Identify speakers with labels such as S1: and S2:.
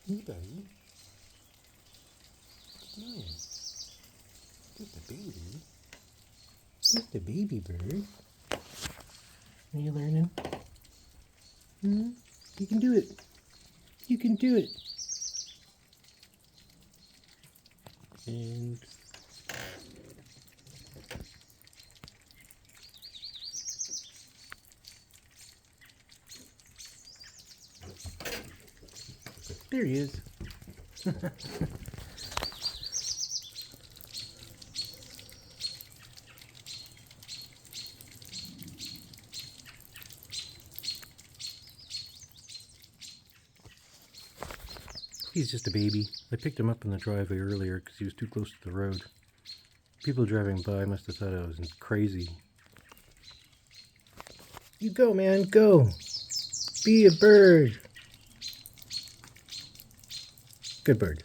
S1: Hey, buddy. Come on. Just a baby. Just a baby bird. Are you learning? Hmm? You can do it. You can do it. And there he is. He's just a baby. I picked him up in the driveway earlier because he was too close to the road. People driving by must have thought I was crazy. You go, man, go. Be a bird. Good bird.